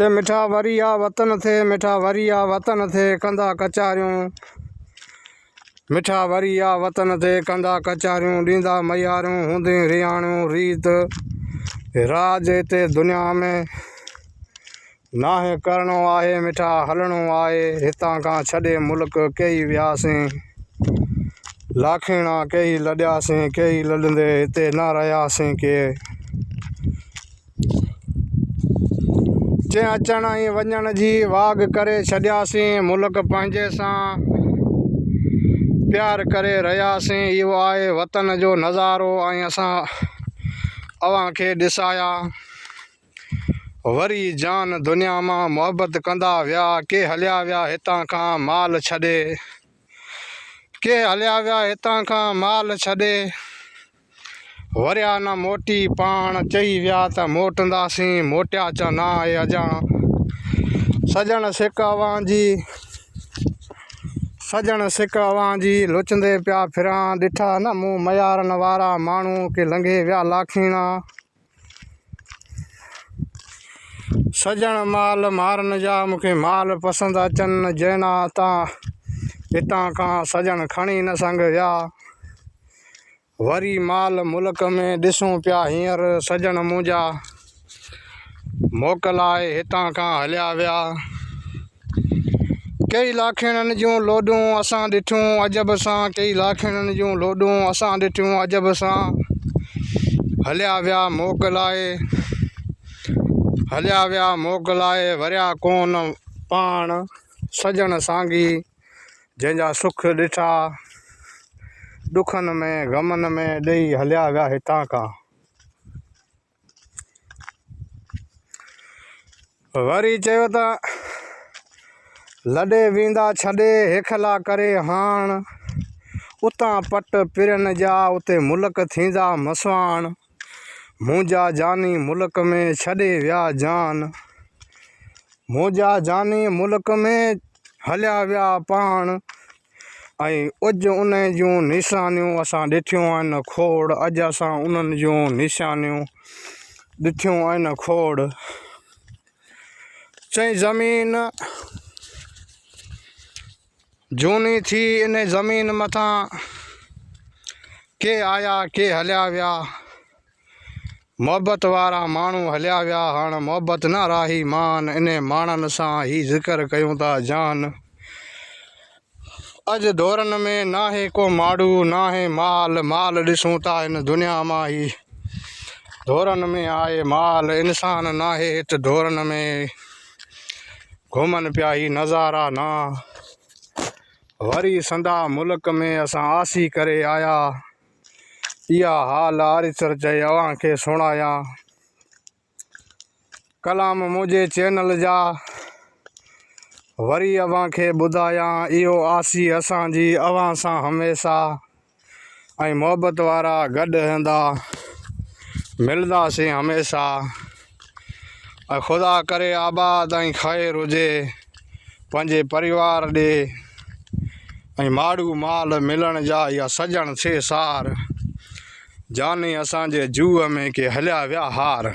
चे मिठा वरिया वतन थे, मिठा वरिया वतन थे कंदा कचारियूं। मिठा वरिया वतन थे कंदा कचारियूं, ॾींदा मयारियूं हूंदी रियाणियूं। रीत राज हिते दुनिया में नाहे करिणो आहे, मिठा हलणो आहे। हितां खां छॾे मुल्क कई वियासीं, लाखीणा कई लॾियासीं। कई लॾंदे हिते न रहियासीं के। जे अचण ऐं वञण जी वाग करे छॾियासीं, मुल्क पंहिंजे सां प्यार करे रहियासीं। इहो आहे वतन जो नज़ारो ऐं असां अव्हां खे ॾिसाया। वरी जान दुनिया मां मोहबत कंदा विया, के हलिया विया हितां खां माल छॾे। के हलिया विया हितां खां माल छॾे, वरिया न मोटी पाण। चई विया त मोटंदासीं, मोटिया च न आहे अॼां। सजण सिक अव्हां जी, सजण सिक अव्हां जी लुचंदे पिया फिरां। ॾिठा न मूं मयारनि वारा माण्हू, के लंघे विया लाखीणा। सजण माल मारन जा मूंखे माल पसंदि अचनि, जैना हितां खां सजण खणी न संग विया। वरी माल मुल्क में ॾिसूं पिया हींअर, सजण मुंहिंजा मोकलाए हितां खां हलिया विया। कई लाखीणनि जूं लोॾूं असां ॾिठियूं अजब सां, कई लाखीणनि जूं लोॾूं असां ॾिठियूं अजब सां। हलिया विया मोकलाए, हलिया विया मोकलाए, वरिया कोन पाण। सजण सांगी जंहिंजा सुख ॾिठा, ॾुखनि में ग़मनि में ॾेई हलिया विया हितां खां। वरी चयो त लॾे वेंदा छॾे, हेखला करे हाण। उतां पट पिरनि जा, उते मुल्क थींदा मसवाण। मुंहिंजा जानी मुल्क में छॾे विया जान, मुंहिंजा जानी मुल्क में हलिया विया पाण। ऐं अॼु उन जूं निशानियूं असां ॾिठियूं आहिनि खोड़। अॼु असां उन्हनि जूं निशानियूं ॾिठियूं आहिनि खोड़। चई ज़मीन झूनी थी, इन ज़मीन मथां के आया के हलिया विया। मोहबत वारा माण्हू हलिया विया, हाणे मोहबत न राही मान। इन माण्हुनि सां ही ज़िक्र कयूं था जान। अॼु दौरनि में नाहे को माड़ू, नाहे माल। माल ॾिसूं था हिन दुनिया मां ही दौरनि में आहे माल। इंसान नाहे हिते दौरनि में, घुमनि पिया ही नज़ारा ना। वरी संदा मुल्क में असां आसी करे आया। इहा हाल आरिसर चई अव्हां खे सुणाया। कलाम मुंहिंजे चैनल जा वरी अव्हां खे ॿुधायां। इहो आसी असांजी अव्हां सां हमेशा, ऐं मोहबत वारा गॾु हूंदा, मिलंदासीं हमेशा। ऐं ख़ुदा करे आबाद ऐं ख़ैरु हुजे पंहिंजे परिवार ॾे, ऐं माड़ू माल मिलण जा इहा सजण थिए सार। जानी असांजे जूअ में के हलिया विया हार।